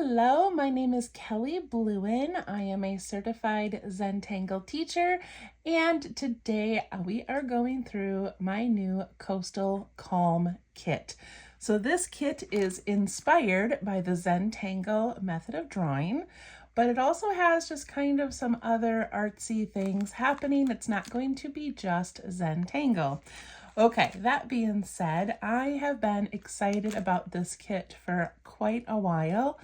Hello, my name is Kelly Bluen. I am a certified Zentangle teacher, and today we are going through my new Coastal Calm kit. So this kit is inspired by the Zentangle method of drawing, but it also has just kind of some other artsy things happening. It's not going to be just Zentangle. Okay, that being said, I have been excited about this kit for quite a while,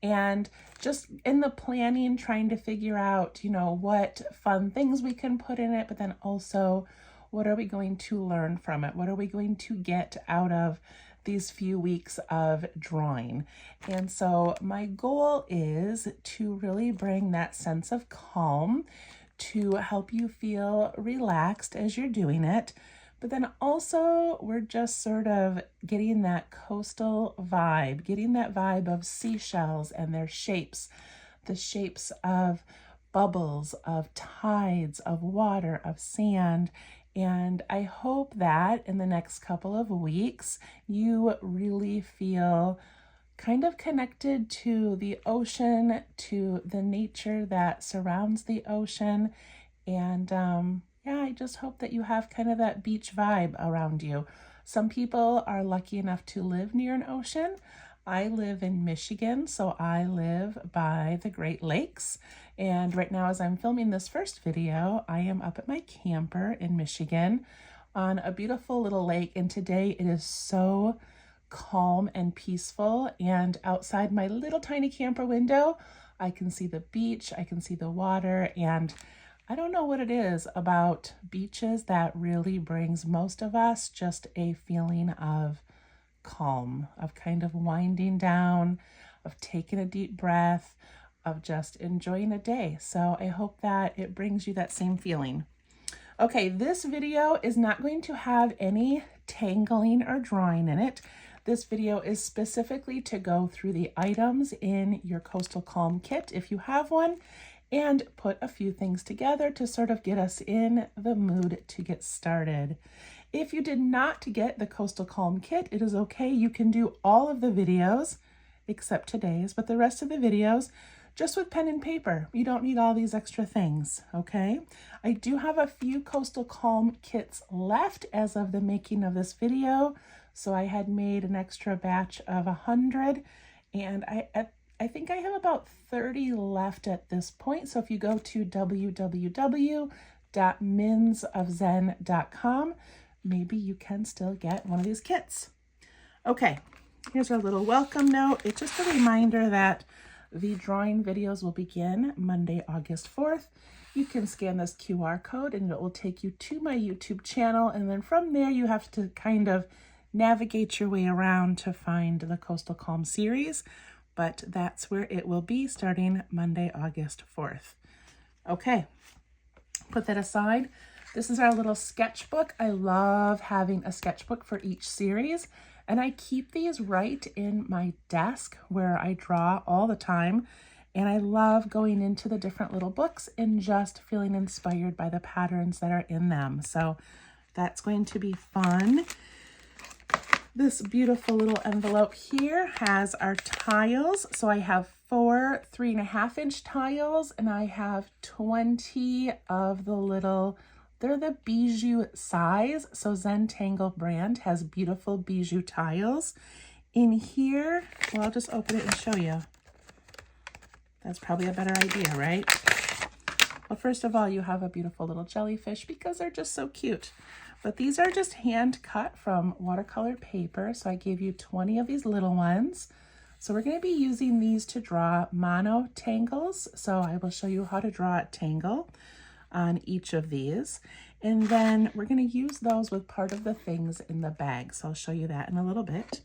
and just in the planning, trying to figure out, what fun things we can put in it, but then also what are we going to learn from it? What are we going to get out of these few weeks of drawing? And so my goal is to really bring that sense of calm, to help you feel relaxed as you're doing it. But then also we're just sort of getting that coastal vibe, getting that vibe of seashells and their shapes, the shapes of bubbles, of tides, of water, of sand. And I hope that in the next couple of weeks, you really feel kind of connected to the ocean, to the nature that surrounds the ocean. And yeah, I just hope that you have kind of that beach vibe around you. Some people are lucky enough to live near an ocean. I live in Michigan, so I live by the Great Lakes. And right now, as I'm filming this first video, I am up at my camper in Michigan on a beautiful little lake. And today it is so calm and peaceful. And outside my little tiny camper window, I can see the beach, I can see the water, and I don't know what it is about beaches that really brings most of us just a feeling of calm, of kind of winding down, of taking a deep breath, of just enjoying a day. So I hope that it brings you that same feeling. Okay, this video is not going to have any tangling or drawing in it. This video is specifically to go through the items in your Coastal Calm kit, if you have one, and put a few things together to sort of get us in the mood to get started. If you did not get the Coastal Calm kit, it is okay. You can do all of the videos except today's, but the rest of the videos just with pen and paper. You don't need all these extra things, okay? I do have a few Coastal Calm kits left as of the making of this video. So I had made an extra batch of 100, and I think I have about 30 left at this point. So if you go to www.minsofzen.com, maybe you can still get one of these kits. Okay, here's our little welcome note. It's just a reminder that the drawing videos will begin Monday, August 4th. You can scan this QR code and it will take you to my YouTube channel. And then from there, you have to kind of navigate your way around to find the Coastal Calm series. But that's where it will be starting Monday, August 4th. Okay, put that aside. This is our little sketchbook. I love having a sketchbook for each series, and I keep these right in my desk where I draw all the time. And I love going into the different little books and just feeling inspired by the patterns that are in them. So that's going to be fun. This beautiful little envelope here has our tiles. So I have 4 3.5-inch tiles, and I have 20 of the little, they're the bijou size. So Zentangle brand has beautiful bijou tiles. In here, well, I'll just open it and show you. That's probably a better idea, right? Well, first of all, you have a beautiful little jellyfish because they're just so cute. But these are just hand cut from watercolor paper. So I gave you 20 of these little ones. So we're going to be using these to draw mono tangles. So I will show you how to draw a tangle on each of these. And then we're going to use those with part of the things in the bag. So I'll show you that in a little bit.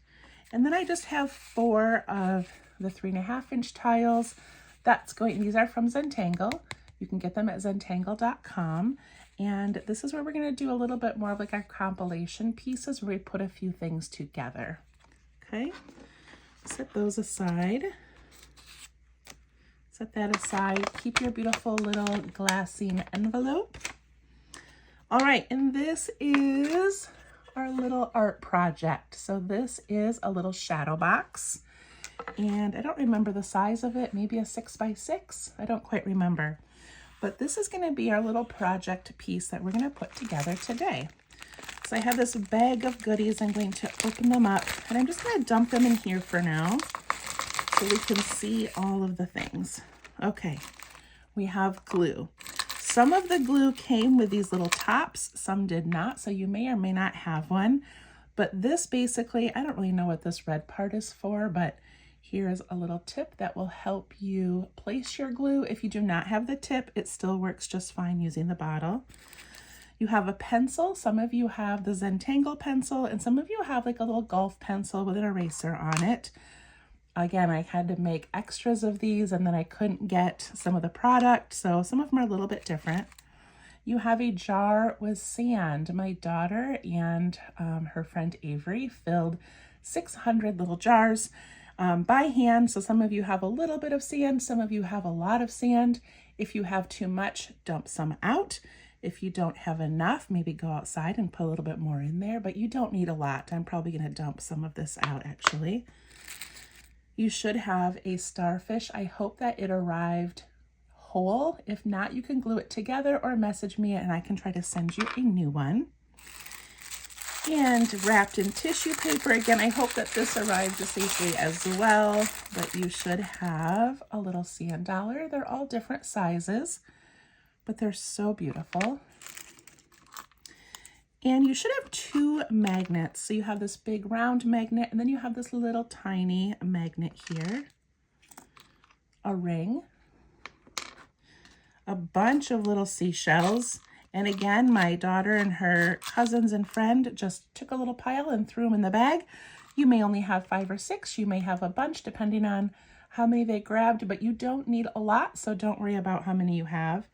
And then I just have 4 of the 3.5-inch tiles. These are from Zentangle. You can get them at zentangle.com. And this is where we're going to do a little bit more of like our compilation pieces where we put a few things together. Okay, set those aside. Set that aside. Keep your beautiful little glassine envelope. All right, and this is our little art project. So this is a little shadow box. And I don't remember the size of it, maybe a 6x6. I don't quite remember. But this is going to be our little project piece that we're going to put together today. So I have this bag of goodies. I'm going to open them up, and I'm just going to dump them in here for now so we can see all of the things. Okay, we have glue. Some of the glue came with these little tops, some did not, so you may or may not have one. But this basically, I don't really know what this red part is for, but here's a little tip that will help you place your glue. If you do not have the tip, it still works just fine using the bottle. You have a pencil. Some of you have the Zentangle pencil, and some of you have like a little golf pencil with an eraser on it. Again, I had to make extras of these, and then I couldn't get some of the product, so some of them are a little bit different. You have a jar with sand. My daughter and her friend Avery filled 600 little jars by hand. So some of you have a little bit of sand, some of you have a lot of sand. If you have too much, dump some out. If you don't have enough, maybe go outside and put a little bit more in there, but you don't need a lot. I'm probably going to dump some of this out actually. You should have a starfish. I hope that it arrived whole. If not, you can glue it together or message me and I can try to send you a new one. And wrapped in tissue paper. Again, I hope that this arrived safely as well, but you should have a little sand dollar. They're all different sizes, but they're so beautiful. And you should have 2 magnets. So you have this big round magnet, and then you have this little tiny magnet here. A ring. A bunch of little seashells. And again, my daughter and her cousins and friend just took a little pile and threw them in the bag. You may only have 5 or 6. You may have a bunch depending on how many they grabbed, but you don't need a lot, so don't worry about how many you have.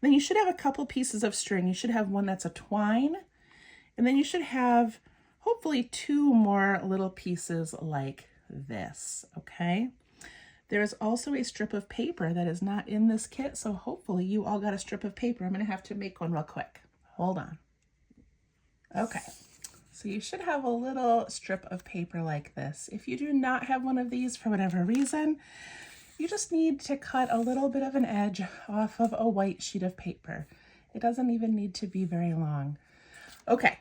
Then you should have a couple pieces of string. You should have one that's a twine. And then you should have hopefully 2 more little pieces like this, okay? There is also a strip of paper that is not in this kit, so hopefully you all got a strip of paper. I'm going to have to make one real quick. Hold on. Okay, so you should have a little strip of paper like this. If you do not have one of these for whatever reason, you just need to cut a little bit of an edge off of a white sheet of paper. It doesn't even need to be very long. Okay,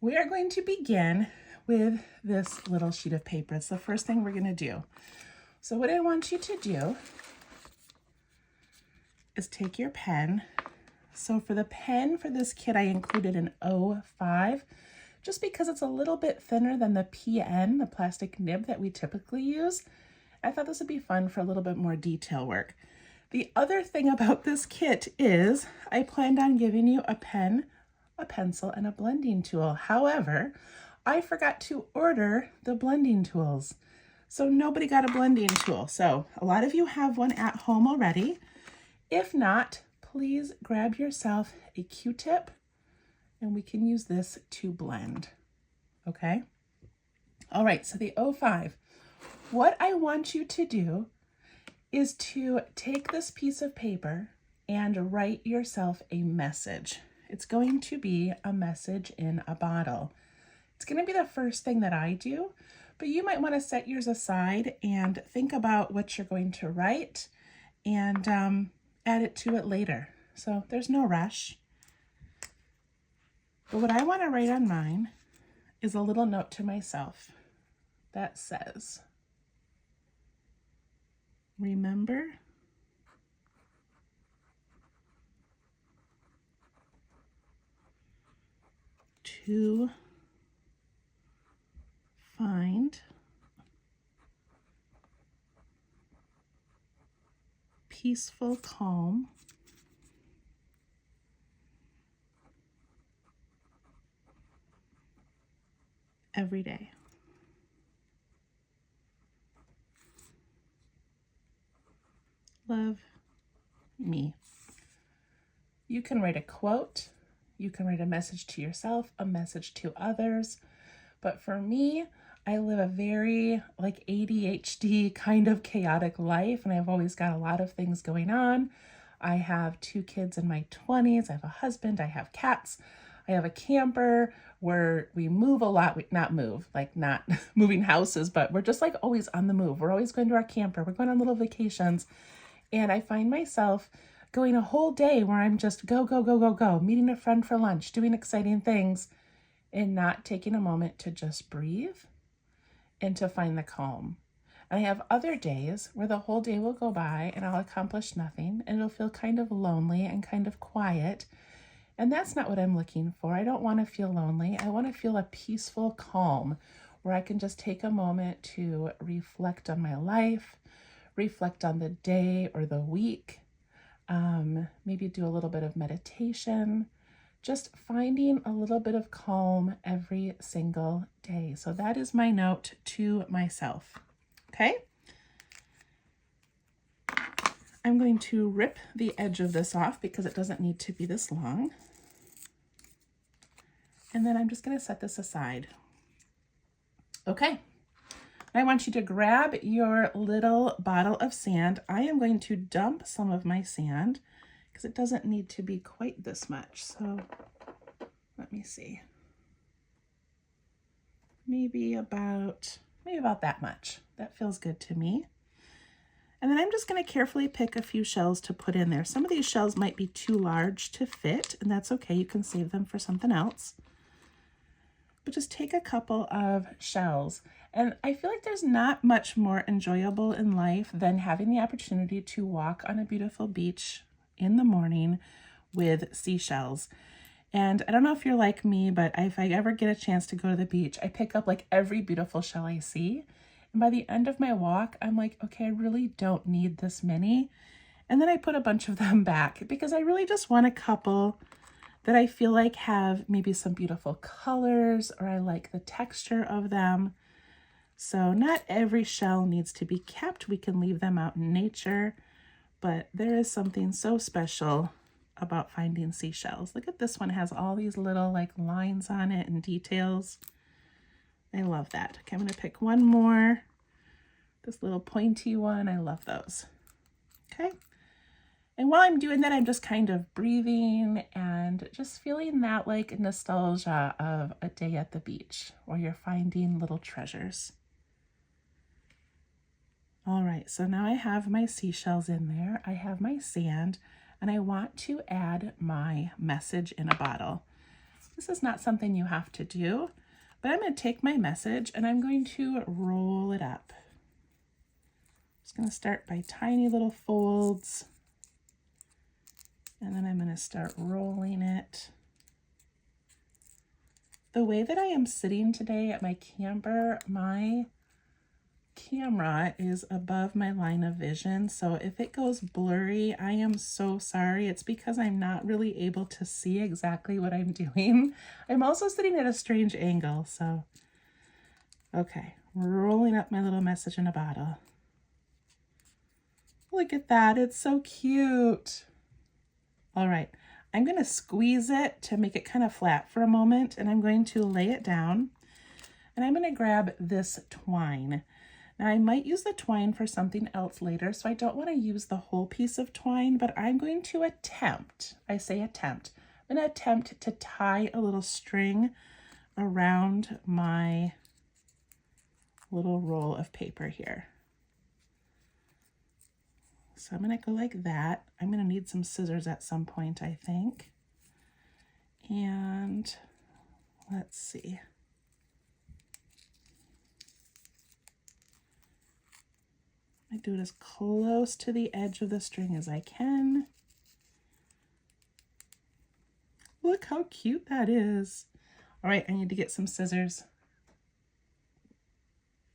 we are going to begin with this little sheet of paper. It's the first thing we're going to do. So what I want you to do is take your pen. So for the pen for this kit, I included an 05, just because it's a little bit thinner than the PN, the plastic nib that we typically use. I thought this would be fun for a little bit more detail work. The other thing about this kit is I planned on giving you a pen, a pencil, and a blending tool. However, I forgot to order the blending tools. So nobody got a blending tool. So a lot of you have one at home already. If not, please grab yourself a Q-tip and we can use this to blend. Okay? All right, so the 05. What I want you to do is to take this piece of paper and write yourself a message. It's going to be a message in a bottle. It's going to be the first thing that I do, but you might want to set yours aside and think about what you're going to write and add it to it later. So there's no rush. But what I want to write on mine is a little note to myself that says, remember to find peaceful calm every day. Love, me. You can write a quote, you can write a message to yourself, a message to others, but for me, I live a very like ADHD kind of chaotic life, and I've always got a lot of things going on. I have 2 kids in my 20s, I have a husband, I have cats, I have a camper, we move a lot. We not move, like not moving houses, but we're just like always on the move. We're always going to our camper. We're going on little vacations. And I find myself going a whole day where I'm just go, go, go, go, go, meeting a friend for lunch, doing exciting things, and not taking a moment to just breathe and to find the calm. And I have other days where the whole day will go by and I'll accomplish nothing and it'll feel kind of lonely and kind of quiet. And that's not what I'm looking for. I don't want to feel lonely. I want to feel a peaceful calm where I can just take a moment to reflect on my life, reflect on the day or the week, maybe do a little bit of meditation, just finding a little bit of calm every single day. So that is my note to myself. Okay. I'm going to rip the edge of this off because it doesn't need to be this long. And then I'm just going to set this aside. Okay. I want you to grab your little bottle of sand. I am going to dump some of my sand because it doesn't need to be quite this much. So let me see. Maybe about that much. That feels good to me. And then I'm just going to carefully pick a few shells to put in there. Some of these shells might be too large to fit, and that's okay. You can save them for something else. But just take a couple of shells. And I feel like there's not much more enjoyable in life than having the opportunity to walk on a beautiful beach in the morning with seashells. And I don't know if you're like me, but if I ever get a chance to go to the beach, I pick up like every beautiful shell I see. And by the end of my walk, I'm like, okay, I really don't need this many. And then I put a bunch of them back because I really just want a couple that I feel like have maybe some beautiful colors or I like the texture of them. So not every shell needs to be kept. We can leave them out in nature, but there is something so special about finding seashells. Look at this one, it has all these little like lines on it and details. I love that. Okay, I'm going to pick one more. This little pointy one, I love those. Okay. And while I'm doing that, I'm just kind of breathing and just feeling that like nostalgia of a day at the beach where you're finding little treasures. All right, so now I have my seashells in there. I have my sand, and I want to add my message in a bottle. This is not something you have to do, but I'm going to take my message and I'm going to roll it up. I'm just going to start by tiny little folds. And then I'm going to start rolling it. The way that I am sitting today at my camper, my camera is above my line of vision. So if it goes blurry, I am so sorry. It's because I'm not really able to see exactly what I'm doing. I'm also sitting at a strange angle. So, okay, rolling up my little message in a bottle. Look at that. It's so cute. All right, I'm going to squeeze it to make it kind of flat for a moment, and I'm going to lay it down, and I'm going to grab this twine. Now, I might use the twine for something else later, so I don't want to use the whole piece of twine, but I'm going to attempt, I say attempt, I'm going to attempt to tie a little string around my little roll of paper here. So I'm going to go like that. I'm going to need some scissors at some point, I think. And let's see. I do it as close to the edge of the string as I can. Look how cute that is. All right, I need to get some scissors.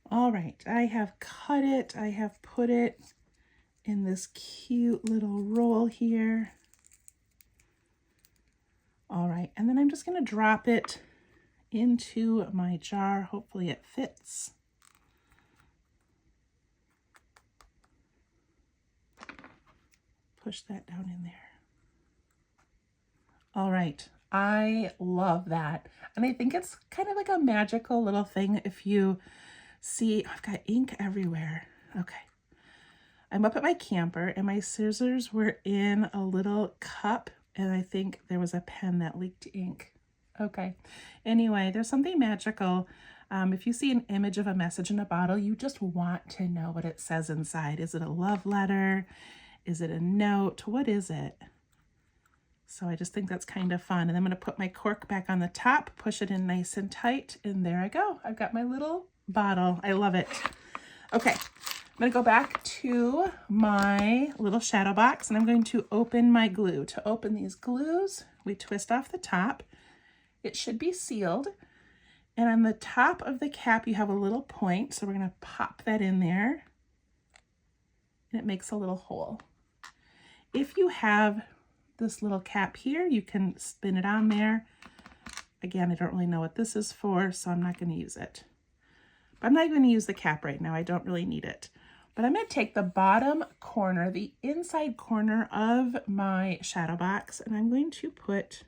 All right, I have cut it. I have put it in this cute little roll here. All right, and then I'm just going to drop it into my jar. Hopefully it fits. Push that down in there. All right, I love that. And I think it's kind of like a magical little thing if you see, I've got ink everywhere. Okay. I'm up at my camper and my scissors were in a little cup and I think there was a pen that leaked ink. Okay. Anyway, there's something magical. If you see an image of a message in a bottle, you just want to know what it says inside. Is it a love letter? Is it a note? What is it? So I just think that's kind of fun. And I'm going to put my cork back on the top, push it in nice and tight, and there I go. I've got my little bottle. I love it. Okay, I'm going to go back to my little shadow box, and I'm going to open my glue. To open these glues, we twist off the top. It should be sealed. And on the top of the cap, you have a little point. So we're going to pop that in there, and it makes a little hole. If you have this little cap here, you can spin it on there. Again, I don't really know what this is for, so I'm not going to use it. But I'm not going to use the cap right now. I don't really need it. But I'm going to take the bottom corner, the inside corner of my shadow box, and I'm going to put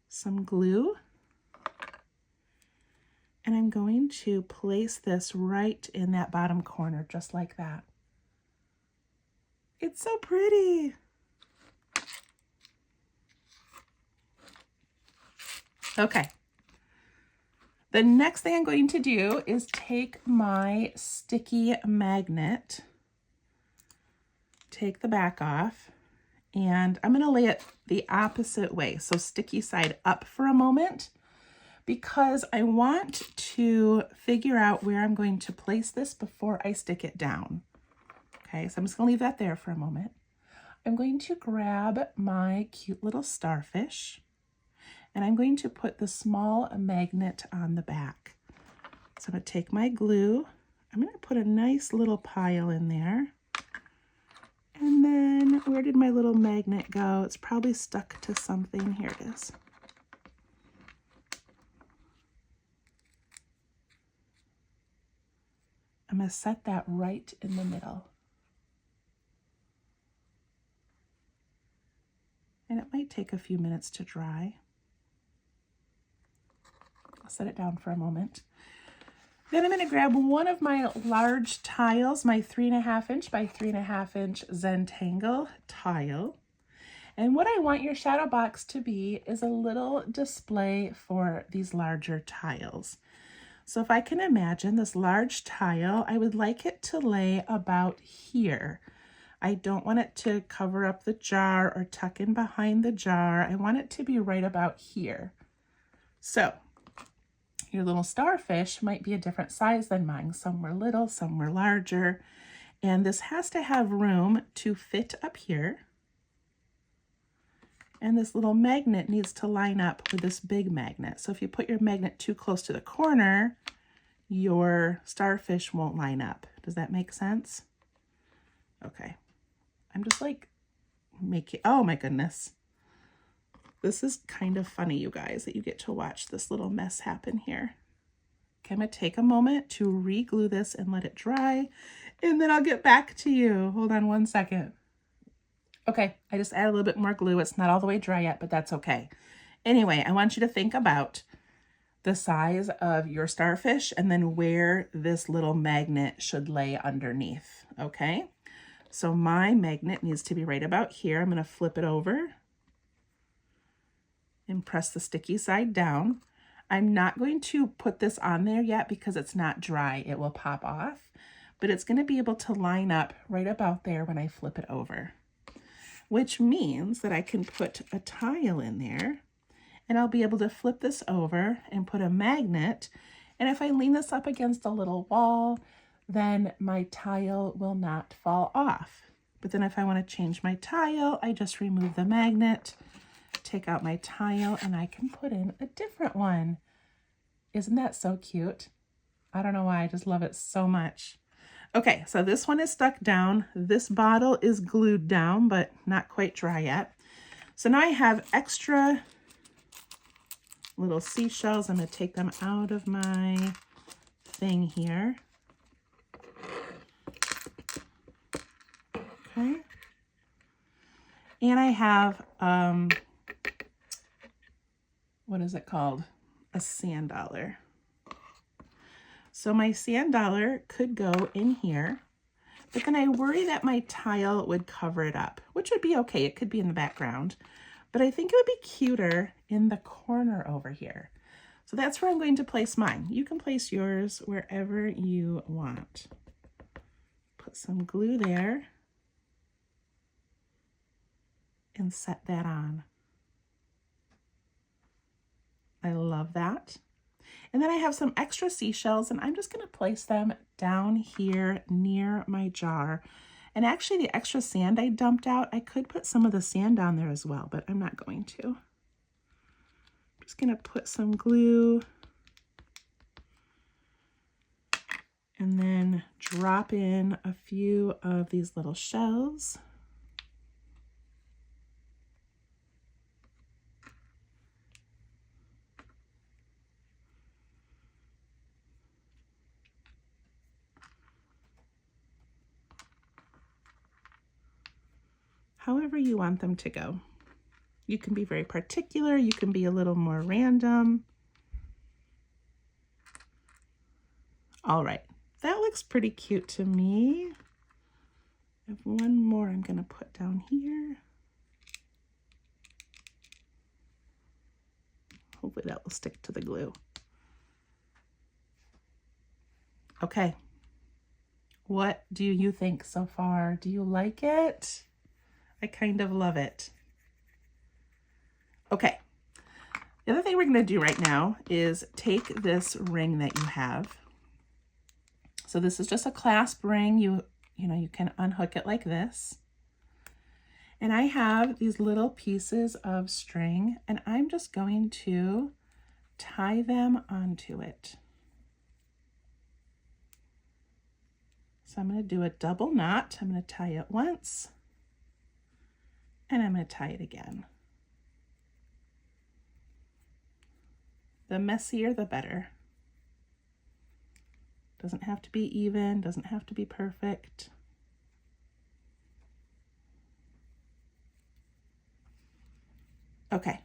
some glue. And I'm going to place this right in that bottom corner, just like that. It's so pretty. Okay. The next thing I'm going to do is take my sticky magnet, take the back off, and I'm going to lay it the opposite way. So sticky side up for a moment, because I want to figure out where I'm going to place this before I stick it down. Okay, so I'm just gonna leave that there for a moment. I'm going to grab my cute little starfish, and I'm going to put the small magnet on the back. So I'm gonna take my glue, I'm gonna put a nice little pile in there. And then, where did my little magnet go? It's probably stuck to something. Here it is. I'm gonna set that right in the middle. And it might take a few minutes to dry. I'll set it down for a moment. Then I'm going to grab one of my large tiles, my 3.5 inch by 3.5 inch Zentangle tile. And what I want your shadow box to be is a little display for these larger tiles. So if I can imagine this large tile, I would like it to lay about here. I don't want it to cover up the jar or tuck in behind the jar. I want it to be right about here. So your little starfish might be a different size than mine. Some were little, some were larger. And this has to have room to fit up here. And this little magnet needs to line up with this big magnet. So if you put your magnet too close to the corner, your starfish won't line up. Does that make sense? Okay. I'm just like making, oh my goodness. This is kind of funny, you guys, that you get to watch this little mess happen here. Okay, I'm gonna take a moment to re-glue this and let it dry, and then I'll get back to you. Hold on one second. Okay, I just added a little bit more glue. It's not all the way dry yet, but that's okay. Anyway, I want you to think about the size of your starfish and then where this little magnet should lay underneath, okay? So my magnet needs to be right about here. I'm going to flip it over and press the sticky side down. I'm not going to put this on there yet because it's not dry. It will pop off, but it's going to be able to line up right about there when I flip it over, which means that I can put a tile in there, and I'll be able to flip this over and put a magnet. And if I lean this up against a little wall, then my tile will not fall off. But then if I want to change my tile, I just remove the magnet, take out my tile, and I can put in a different one. Isn't that so cute? I don't know why, I just love it so much. Okay, so this one is stuck down. This bottle is glued down, but not quite dry yet. So now I have extra little seashells. I'm going to take them out of my thing here. Okay. And I have, what is it called? A sand dollar. So my sand dollar could go in here, but then I worry that my tile would cover it up, which would be okay. It could be in the background, but I think it would be cuter in the corner over here. So that's where I'm going to place mine. You can place yours wherever you want. Put some glue there and set that on. I love that. And then I have some extra seashells, and I'm just going to place them down here near my jar. And actually the extra sand I dumped out, I could put some of the sand down there as well, but I'm not going to. I'm just going to put some glue and then drop in a few of these little shells. However you want them to go. You can be very particular, you can be a little more random. All right, that looks pretty cute to me. I have one more I'm gonna put down here. Hopefully that will stick to the glue. Okay, what do you think so far? Do you like it? I kind of love it. Okay, the other thing we're gonna do right now is take this ring that you have. So this is just a clasp ring. You can unhook it like this. And I have these little pieces of string, and I'm just going to tie them onto it. So I'm gonna do a double knot. I'm gonna tie it once, and I'm going to tie it again. The messier, the better. Doesn't have to be even, doesn't have to be perfect. Okay,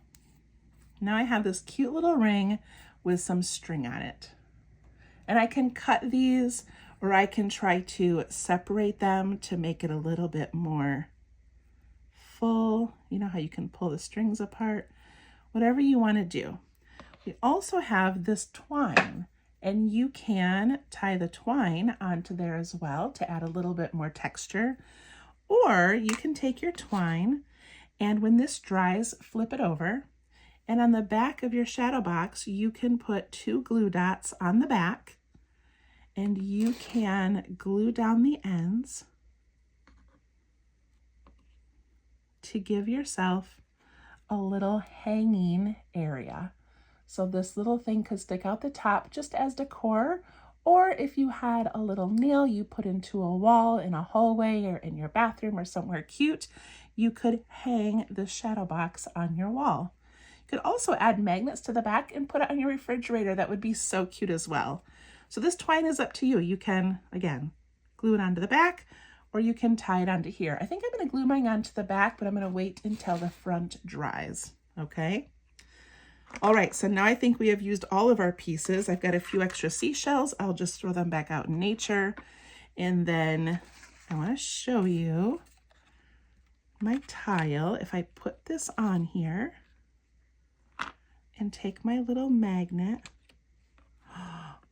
now I have this cute little ring with some string on it. And I can cut these, or I can try to separate them to make it a little bit more full. You know how you can pull the strings apart, whatever you want to do. We also have this twine, and you can tie the twine onto there as well to add a little bit more texture. Or you can take your twine, and when this dries, flip it over. And on the back of your shadow box, you can put 2 glue dots on the back, and you can glue down the ends to give yourself a little hanging area. So this little thing could stick out the top just as decor, or if you had a little nail you put into a wall in a hallway or in your bathroom or somewhere cute, you could hang the shadow box on your wall. You could also add magnets to the back and put it on your refrigerator. That would be so cute as well. So this twine is up to you. You can, again, glue it onto the back, or you can tie it onto here. I think I'm going to glue mine onto the back, but I'm going to wait until the front dries, okay? All right, so now I think we have used all of our pieces. I've got a few extra seashells. I'll just throw them back out in nature. And then I want to show you my tile. If I put this on here and take my little magnet,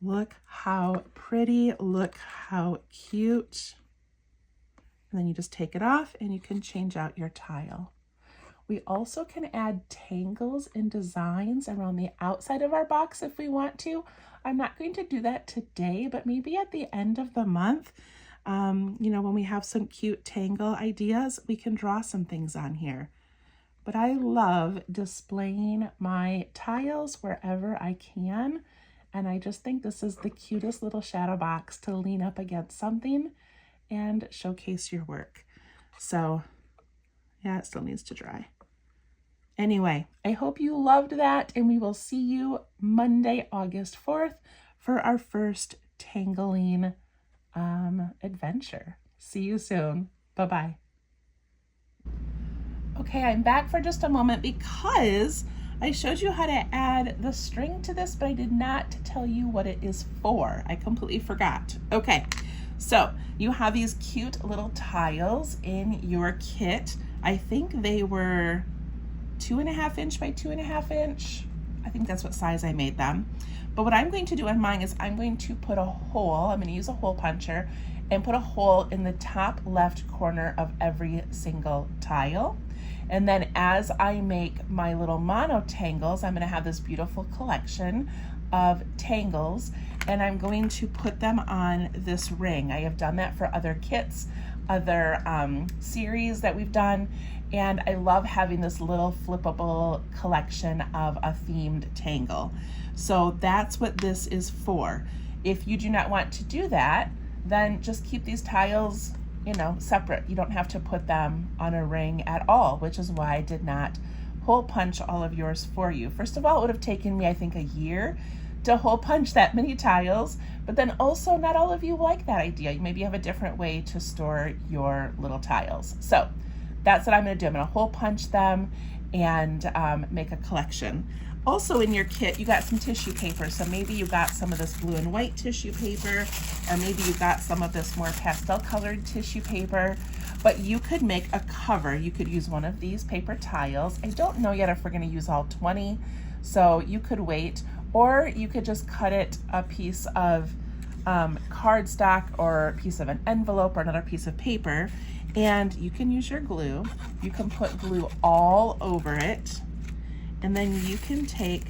look how pretty, look how cute. And then you just take it off and you can change out your tile. We also can add tangles and designs around the outside of our box if we want to. I'm not going to do that today, but maybe at the end of the month, when we have some cute tangle ideas, we can draw some things on here. But I love displaying my tiles wherever I can. And I just think this is the cutest little shadow box to lean up against something and showcase your work. So yeah, it still needs to dry. Anyway, I hope you loved that, and we will see you Monday, August 4th for our first tangling adventure. See you soon. Bye-bye. Okay, I'm back for just a moment because I showed you how to add the string to this, but I did not tell you what it is for. I completely forgot. Okay, so you have these cute little tiles in your kit. I think they were 2.5 inch by 2.5 inch. I think that's what size I made them. But what I'm going to do on mine is I'm going to put a hole, I'm going to use a hole puncher and put a hole in the top left corner of every single tile. And then as I make my little mono tangles, I'm going to have this beautiful collection of tangles, and I'm going to put them on this ring. I have done that for other kits, other series that we've done, and I love having this little flippable collection of a themed tangle. So that's what this is for. If you do not want to do that, then just keep these tiles, you know, separate. You don't have to put them on a ring at all, which is why I did not hole punch all of yours for you. First of all, it would have taken me, I think, a year to hole punch that many tiles, but then also not all of you like that idea. Maybe you have a different way to store your little tiles. So that's what I'm going to do. I'm going to hole punch them and make a collection. Also in your kit, you got some tissue paper. So maybe you got some of this blue and white tissue paper, or maybe you got some of this more pastel colored tissue paper, but you could make a cover. You could use one of these paper tiles. I don't know yet if we're going to use all 20, so you could wait, or you could just cut it a piece of cardstock or a piece of an envelope or another piece of paper, and you can use your glue. You can put glue all over it, and then you can take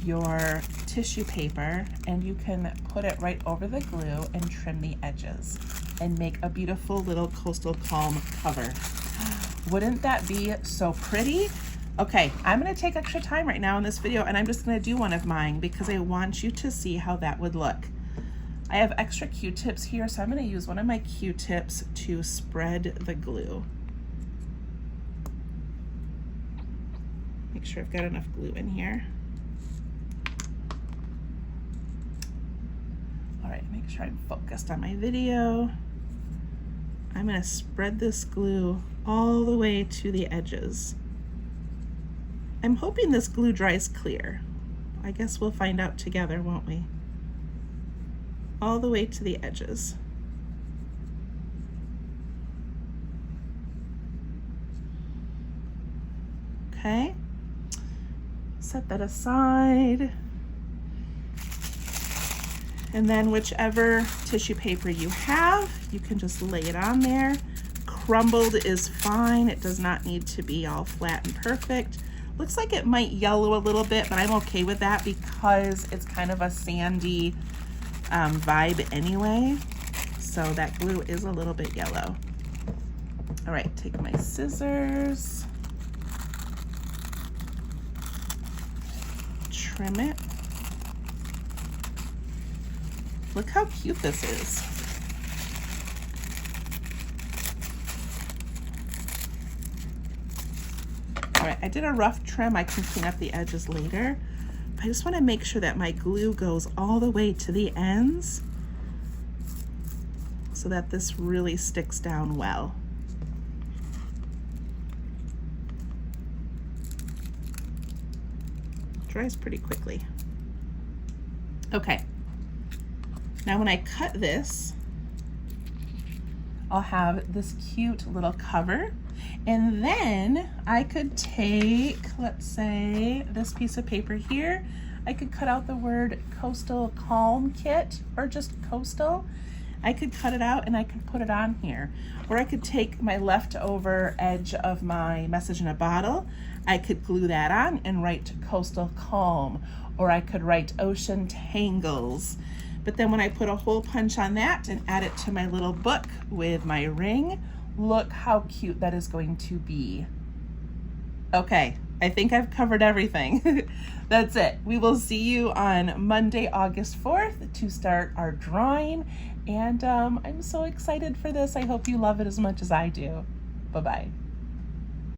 your tissue paper and you can put it right over the glue and trim the edges and make a beautiful little Coastal Calm cover. Wouldn't that be so pretty? Okay, I'm gonna take extra time right now in this video and I'm just gonna do one of mine because I want you to see how that would look. I have extra Q-tips here, so I'm gonna use one of my Q-tips to spread the glue. Make sure I've got enough glue in here. All right, make sure I'm focused on my video. I'm gonna spread this glue all the way to the edges. I'm hoping this glue dries clear. I guess we'll find out together, won't we? All the way to the edges. Okay. Set that aside. And then whichever tissue paper you have, you can just lay it on there. Crumbled is fine. It does not need to be all flat and perfect. Looks like it might yellow a little bit, but I'm okay with that because it's kind of a sandy vibe anyway. So that glue is a little bit yellow. All right, take my scissors. Trim it. Look how cute this is. All right, I did a rough trim. I can clean up the edges later. But I just want to make sure that my glue goes all the way to the ends so that this really sticks down well. Dries pretty quickly. Okay, now when I cut this, I'll have this cute little cover, and then I could take, let's say, this piece of paper here. I could cut out the word Coastal Calm Kit, or just Coastal. I could cut it out and I could put it on here. Or I could take my leftover edge of my message in a bottle, I could glue that on and write Coastal Calm, or I could write Ocean Tangles. But then when I put a hole punch on that and add it to my little book with my ring, look how cute that is going to be. Okay, I think I've covered everything. That's it. We will see you on Monday, August 4th to start our drawing. And I'm so excited for this. I hope you love it as much as I do. Bye-bye.